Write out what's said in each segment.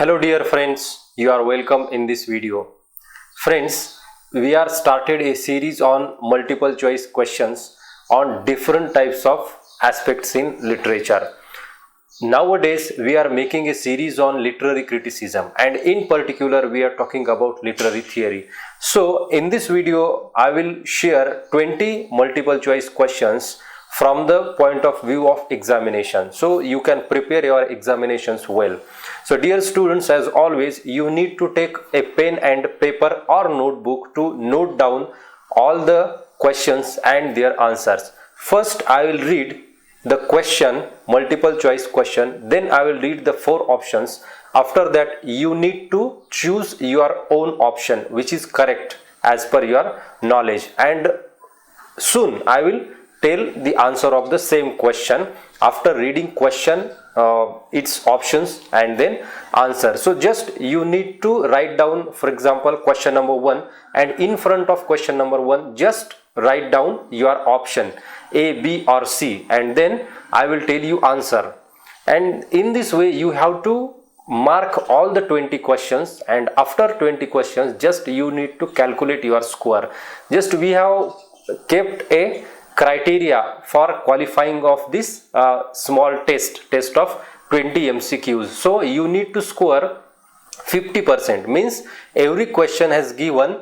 Hello dear friends, you are welcome in this video. Friends, we are started a series on multiple choice questions on different types of aspects in literature. Nowadays, we are making a series on literary criticism, and in particular, we are talking about literary theory. So, in this video, I will share 20 multiple choice questions from the point of view of examination. So, you can prepare your examinations well. So, dear students, as always, you need to take a pen and paper or notebook to note down all the questions and their answers. First, I will read the question, multiple choice question, then I will read the four options. After that, you need to choose your own option which is correct as per your knowledge, and soon I will tell the answer of the same question after reading question, its options and then answer. So just you need to write down, for example, question number 1, and in front of question number 1 just write down your option A, B or C, and then I will tell you answer. And in this way you have to mark all the 20 questions, and after 20 questions just you need to calculate your score. Just we have kept a criteria for qualifying of this small test of 20 MCQs. So you need to score 50%, means every question has given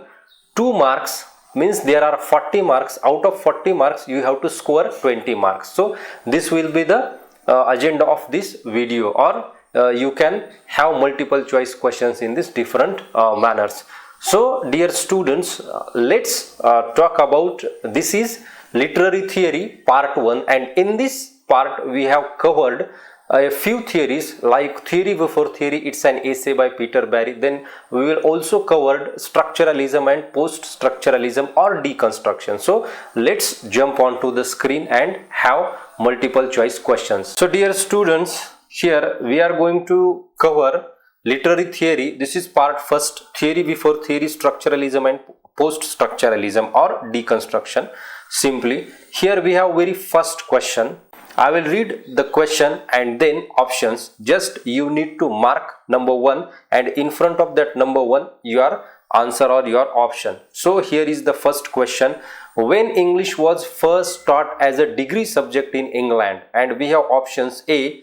2 marks, means there are 40 marks. Out of 40 marks you have to score 20 marks. So this will be the agenda of this video, or you can have multiple choice questions in this different manners. So dear students, let's talk about, this is literary theory part 1, and in this part we have covered a few theories like theory before theory. It's an essay by Peter Barry. Then we will also cover structuralism and post-structuralism or deconstruction. So let's jump onto the screen and have multiple choice questions. So dear students, here we are going to cover literary theory. This is part first, theory before theory, structuralism and post-structuralism or deconstruction. Simply, here we have very first question. I will read the question and then options. Just you need to mark number 1, and in front of that number 1 your answer or your option. So here is the first question. When English was first taught as a degree subject in England? And we have options: A,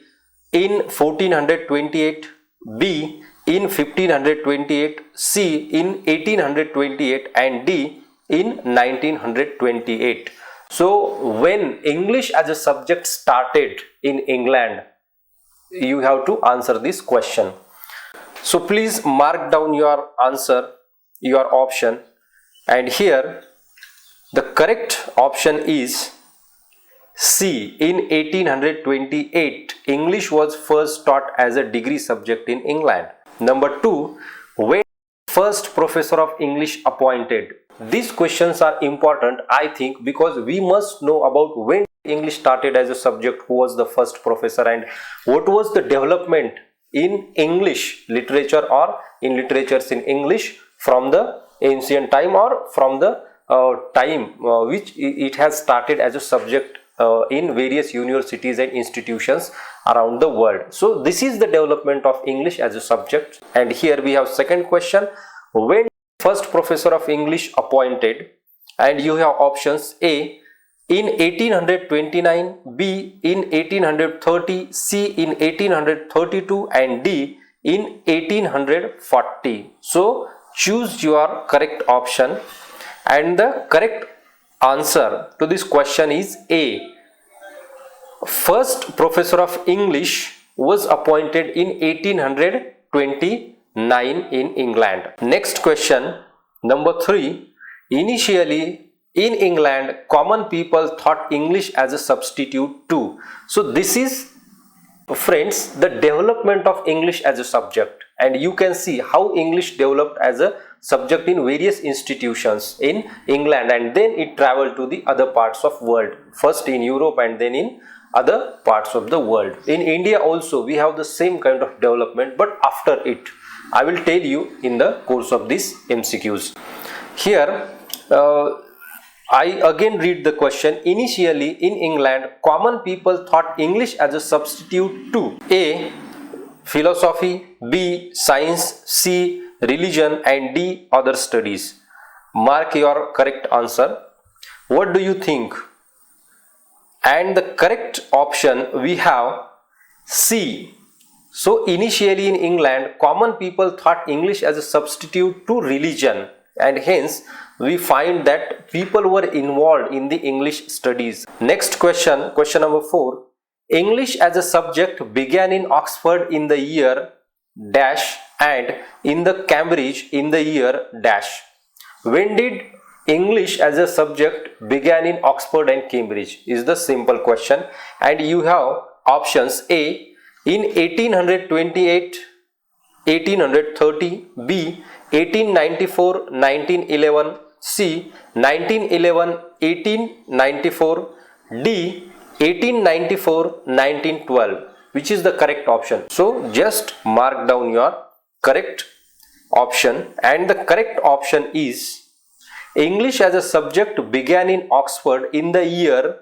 in 1428, B, in 1528, C, in 1828, and D, in 1928. So when English as a subject started in England, you have to answer this question. So please mark down your answer, your option, and here the correct option is C, in 1828 English was first taught as a degree subject in England. Number 2, when first professor of English appointed? These questions are important, I think, because we must know about when English started as a subject, who was the first professor, and what was the development in English literature or in literatures in English from the ancient time or from the time which it has started as a subject in various universities and institutions around the world. So this is the development of English as a subject. And here we have second question. When first professor of English appointed? And you have options: A, in 1829, B, in 1830, C, in 1832, and D, in 1840. So choose your correct option, and the correct answer to this question is A. First professor of English was appointed in 1829 in England. Next question, number 3. Initially in England, common people thought English as a substitute too. So this is, friends, the development of English as a subject, and you can see how English developed as a subject in various institutions in England, and then it traveled to the other parts of world, first in Europe and then in other parts of the world. In India also we have the same kind of development, but after it I will tell you in the course of these MCQs. Here I again read the question. Initially in England, common people thought English as a substitute to A. philosophy, B. science, C. religion, and D. other studies. Mark your correct answer. What do you think? And the correct option we have C. So initially in England, common people thought English as a substitute to religion, and hence we find that people were involved in the English studies. Next question, question number 4. English as a subject began in Oxford in the year dash and in the Cambridge in the year dash. When did English as a subject began in Oxford and Cambridge is the simple question, and you have options A. in 1828, 1830, B. 1894, 1911, C. 1911, 1894, D. 1894, 1912. Which is the correct option? So just mark down your correct option, and the correct option is English as a subject began in Oxford in the year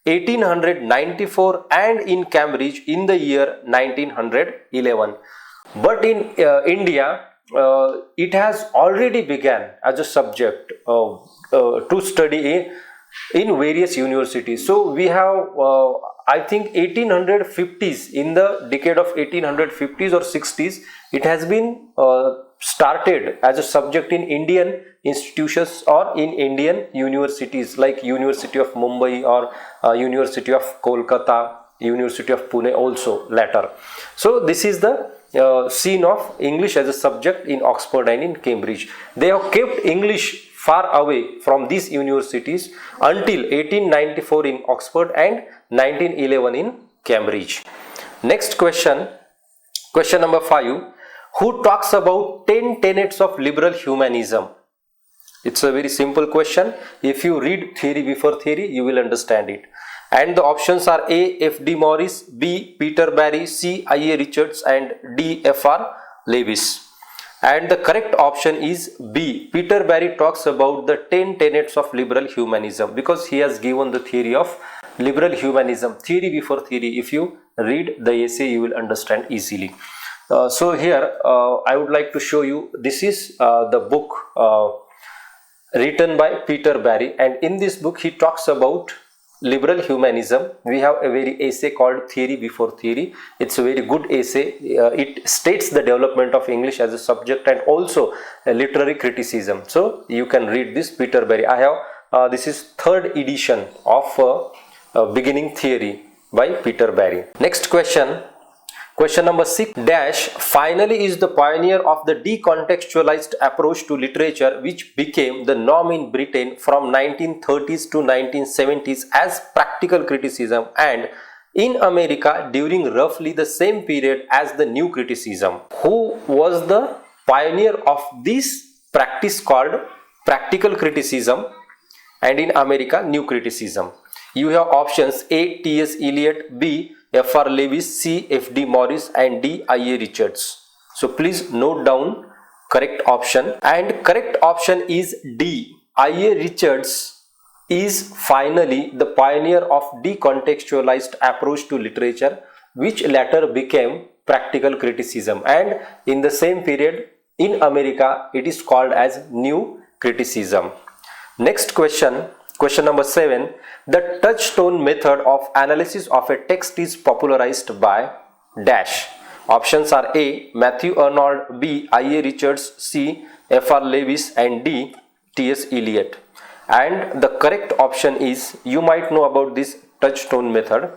1894 and in Cambridge in the year 1911. But in India, it has already begun as a subject to study in various universities. So we have I think 1850s, in the decade of 1850s or 60s, it has been started as a subject in Indian institutions or in Indian universities like University of Mumbai or University of Kolkata, University of Pune also later. So this is the scene of English as a subject in Oxford and in Cambridge. They have kept English far away from these universities until 1894 in Oxford and 1911 in Cambridge. Next question, question number 5. Who talks about 10 tenets of liberal humanism? It's a very simple question. If you read Theory Before Theory, you will understand it. And the options are A. F.D. Morris, B. Peter Barry, C. I.A. Richards, and D. F.R. Lewis. And the correct option is B. Peter Barry talks about the 10 tenets of liberal humanism, because he has given the theory of liberal humanism. Theory Before Theory. If you read the essay, you will understand easily. So here I would like to show you, this is the book written by Peter Barry, and in this book he talks about liberal humanism. We have a very essay called Theory Before Theory. It's a very good essay. It states the development of English as a subject and also literary criticism. So you can read this Peter Barry. I have this is third edition of Beginning Theory by Peter Barry. Next question. Question number 6 dash finally is the pioneer of the decontextualized approach to literature, which became the norm in Britain from 1930s to 1970s as practical criticism, and in America during roughly the same period as the new criticism. Who was the pioneer of this practice called practical criticism, and in America new criticism? You have options A. T.S. Eliot, B. F.R. Lewis, C. F.D. Morris, and D. I.A. Richards. So please note down correct option, and correct option is D. I.A. Richards is finally the pioneer of decontextualized approach to literature, which later became practical criticism, and in the same period in America it is called as new criticism. Next question. Question number 7. The touchstone method of analysis of a text is popularized by dash. Options are A. Matthew Arnold, B. I.A. Richards, C. F.R. Lewis, and D. T.S. Eliot. And the correct option is, you might know about this touchstone method.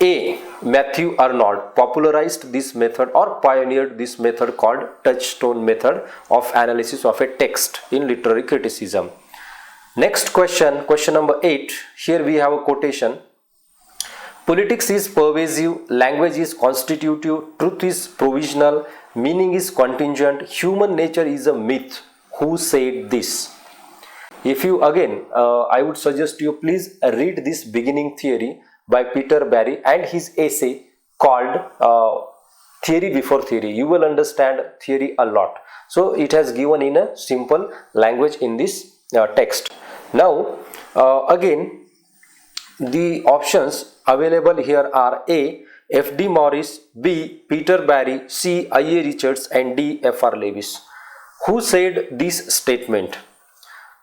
A. Matthew Arnold popularized this method or pioneered this method called touchstone method of analysis of a text in literary criticism. Next question, question number 8. Here we have a quotation. Politics is pervasive, language is constitutive, truth is provisional, meaning is contingent, human nature is a myth. Who said this? If you again, I would suggest you please read this Beginning Theory by Peter Barry and his essay called Theory Before Theory. You will understand theory a lot. So it has given in a simple language in this text. Now again, the options available here are A. F. D. Morris, B. Peter Barry, C. I. A. Richards, and D. F. R. Lewis. Who said this statement?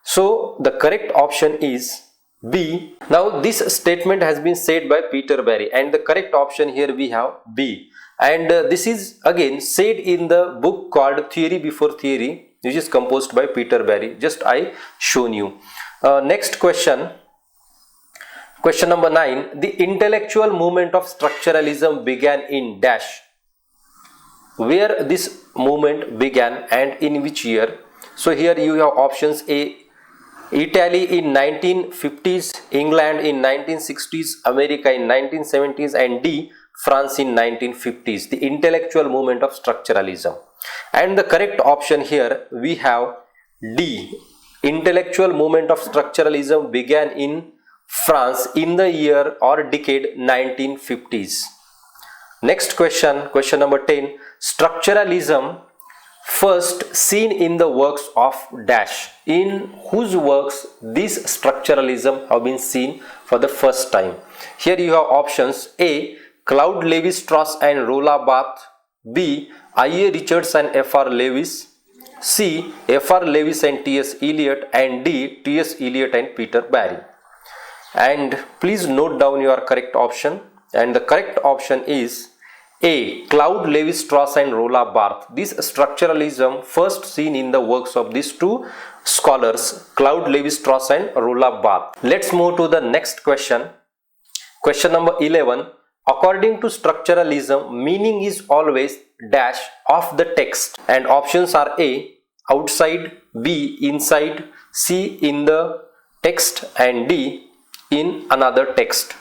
So the correct option is B. Now this statement has been said by Peter Barry, and the correct option here we have B. And this is again said in the book called Theory Before Theory, which is composed by Peter Barry. Just I shown you. Next question. Question number 9. The intellectual movement of structuralism began in dash. Where this movement began and in which year? So here you have options A. Italy in 1950s, England in 1960s, America in 1970s, and D. France in 1950s. The intellectual movement of structuralism. And the correct option here we have D. Intellectual movement of structuralism began in France in the year or decade 1950s. Next question, question number 10. Structuralism first seen in the works of dash. In whose works this structuralism have been seen for the first time? Here you have options A. Claude Lévi-Strauss and Roland Barthes, B. I. A. Richards and F. R. Lewis, C. F. R. Lewis and T. S. Eliot, and D. T. S. Eliot and Peter Barry. And please note down your correct option, and the correct option is A. Claude Lévi-Strauss and Roland Barthes. This structuralism first seen in the works of these two scholars, Claude Lévi-Strauss and Roland Barthes. Let's move to the next question. Question number 11. According to structuralism, meaning is always dash of the text, and options are A. outside, B. inside, C. in the text, and D. in another text.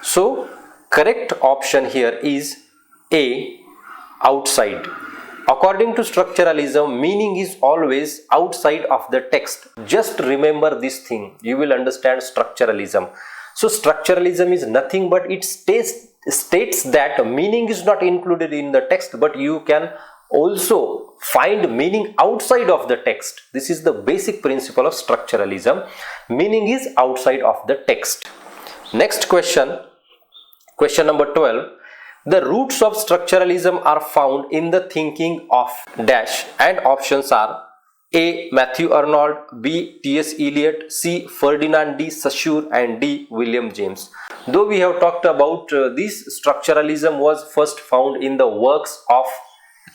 So correct option here is A. outside. According to structuralism, meaning is always outside of the text. Just remember this thing, you will understand structuralism. So structuralism is nothing but it states that meaning is not included in the text, but you can also find meaning outside of the text. This is the basic principle of structuralism. Meaning is outside of the text. Next question, question number 12. The roots of structuralism are found in the thinking of dash, and options are A. Matthew Arnold, B. T. S. Eliot, C. Ferdinand de Saussure, and D. William James. Though we have talked about this structuralism was first found in the works of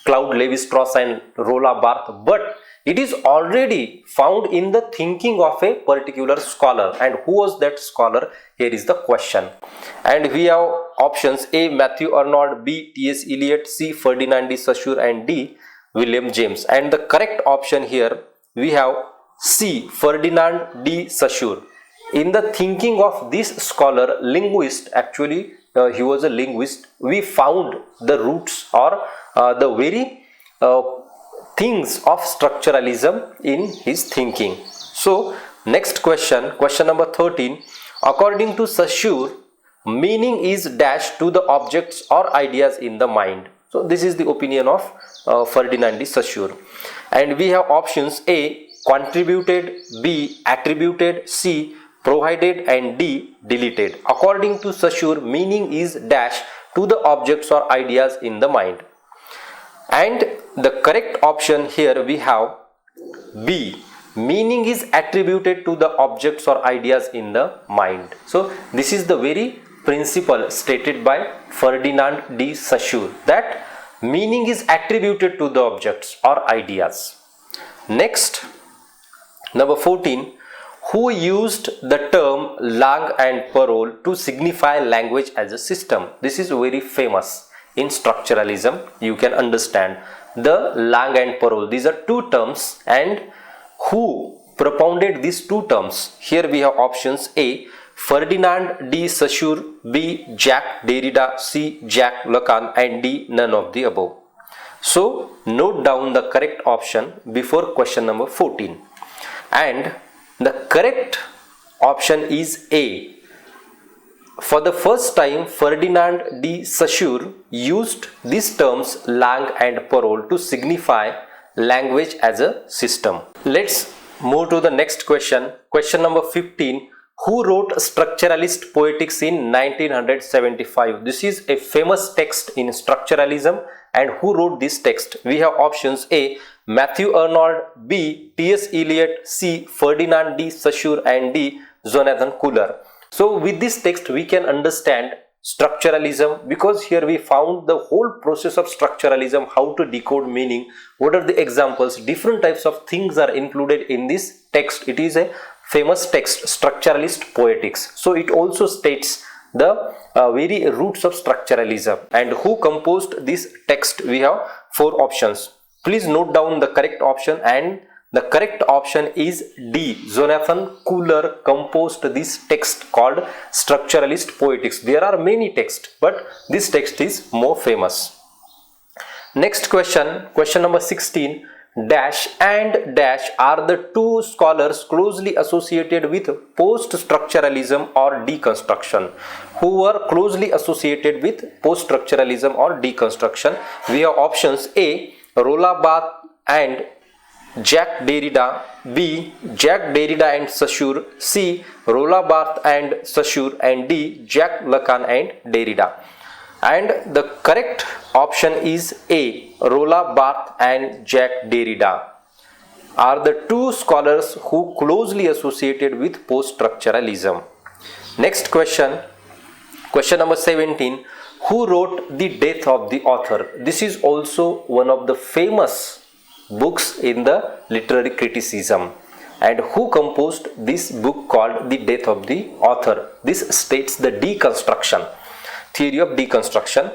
Claude Lévi-Strauss and Roland Barthes, but it is already found in the thinking of a particular scholar. And who was that scholar? Here is the question. And we have options A. Matthew Arnold, B. T. S. Eliot, C. Ferdinand de Saussure, and D. William James. And the correct option here we have C. Ferdinand de Saussure. In the thinking of this scholar, linguist, actually he was a linguist, we found the roots or the very things of structuralism in his thinking. So next question, question number 13. According to Saussure, meaning is dash to the objects or ideas in the mind. So this is the opinion of Ferdinand de Saussure. And we have options A. contributed, B. attributed, C. provided, and D. deleted. According to Saussure, meaning is dash to the objects or ideas in the mind. And the correct option here we have B. Meaning is attributed to the objects or ideas in the mind. So this is the very principle stated by Ferdinand de Saussure, that meaning is attributed to the objects or ideas. Next, number 14. Who used the term langue and parole to signify language as a system? This is very famous in structuralism. You can understand the langue and parole. These are two terms, and who propounded these two terms? Here we have options A. Ferdinand de Saussure, B. Jacques Derrida, C. Jacques Lacan, and D. none of the above. So note down the correct option before question number 14. And the correct option is A. For the first time, Ferdinand de Saussure used these terms langue and parole to signify language as a system. Let's move to the next question. Question number 15. Who wrote Structuralist Poetics in 1975? This is a famous text in structuralism. And who wrote this text? We have options: A. Matthew Arnold, B. T.S. Eliot, C. Ferdinand de Saussure, and D. Jonathan Fuller. So with this text we can understand structuralism, because here we found the whole process of structuralism, how to decode meaning, what are the examples, different types of things are included in this text. It is a famous text, Structuralist Poetics. So it also states the very roots of structuralism. And who composed this text? We have 4 options. Please note down the correct option, and the correct option is D. Jonathan Fuller composed this text called Structuralist Poetics. There are many texts, but this text is more famous. Next question, question number 16. Dash and dash are the 2 scholars closely associated with post-structuralism or deconstruction. Who were closely associated with post-structuralism or deconstruction? We have options: A. Roland Barthes and Jacques Derrida, B. Jacques Derrida and Saussure, C. Roland Barthes and Saussure, and D. Jacques Lacan and Derrida. And the correct option is A. Roland Barthes and Jacques Derrida are the 2 scholars who closely associated with post-structuralism. Next question, question number 17. Who wrote The Death of the Author? This is also one of the famous books in the literary criticism. And who composed this book called The Death of the Author? This states the deconstruction, theory of deconstruction.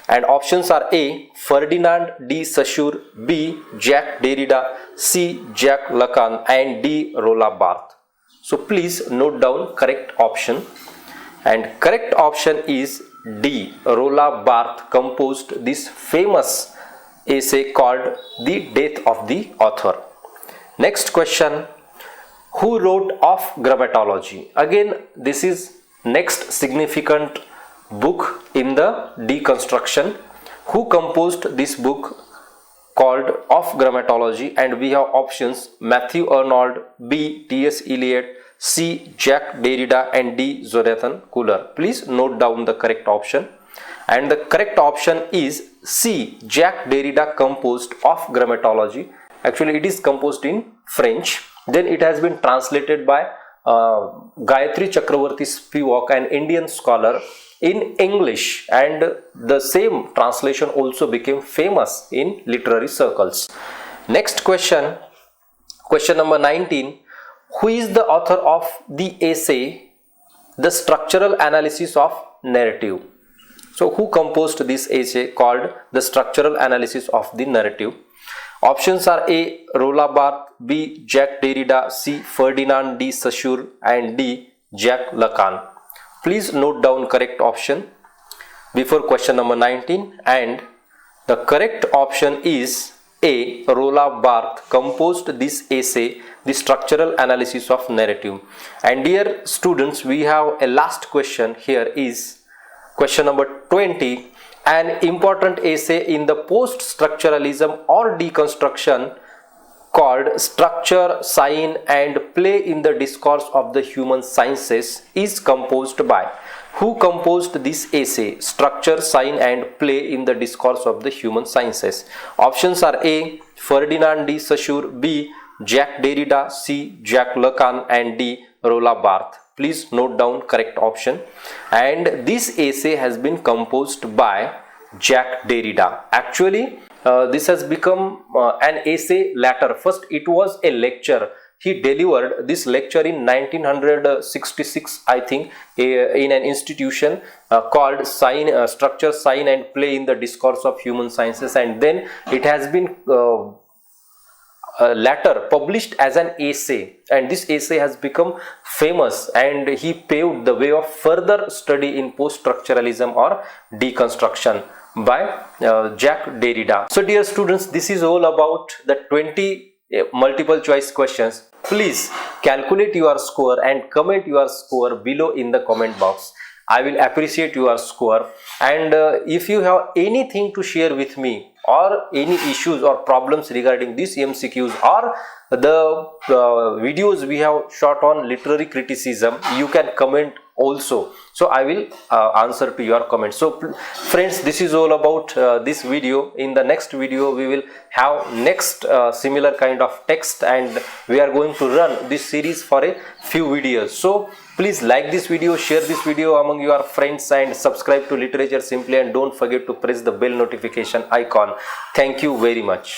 And options are: A. Ferdinand de Saussure, B. Jacques Derrida, C. Jacques Lacan, and D. Roland Barthes. So please note down correct option. And correct option is D. Roland Barthes composed this famous essay called The Death of the Author. Next question. Who wrote Of Grammatology? Again, this is next significant book in the deconstruction. Who composed this book called Of Grammatology? And we have options: Matthew Arnold, B. T.S. Eliot, C. Jacques Derrida, and D. Jonathan Fuller. Please note down the correct option. And the correct option is C. Jacques Derrida composed Of Grammatology. Actually, it is composed in French. Then it has been translated by Gayatri Chakravarti Spivak, an Indian scholar, in English, and the same translation also became famous in literary circles. Next question, question number 19. Who is the author of the essay The Structural Analysis of Narrative? So who composed this essay called The Structural Analysis of the Narrative? Options are: A. Roland Barthes, B. Jacques Derrida, C. Ferdinand de Saussure, and D. Jacques Lacan. Please note down correct option before question number 19. And the correct option is A. Roland Barthes composed this essay, The Structural Analysis of Narrative. And dear students, we have a last question here, is question number 20. An important essay in the post-structuralism or deconstruction called Structure, Sign and Play in the Discourse of the Human Sciences is composed by. Who composed this essay, Structure, Sign and Play in the Discourse of the Human Sciences? Options are: A. Ferdinand de Saussure, B. Jacques Derrida, C. Jacques Lacan, and D. Roland Barthes. Please note down correct option. And this essay has been composed by Jacques Derrida. Actually, this has become an essay later. First, it was a lecture. He delivered this lecture in 1966, I think, in an institution called Structure, Sign and Play in the Discourse of Human Sciences, and then it has been later published as an essay, and this essay has become famous, and he paved the way of further study in post-structuralism or deconstruction by Jacques Derrida. So dear students, this is all about the 20 multiple choice questions. Please calculate your score and comment your score below in the comment box. I will appreciate your score. And if you have anything to share with me, or any issues or problems regarding these MCQs, or the videos we have shot on literary criticism, you can comment also, so I will answer to your comments. So friends, this is all about this video. In the next video we will have next similar kind of text, and we are going to run this series for a few videos. So please like this video, share this video among your friends, and subscribe to Literature Simply, and don't forget to press the bell notification icon. Thank you very much.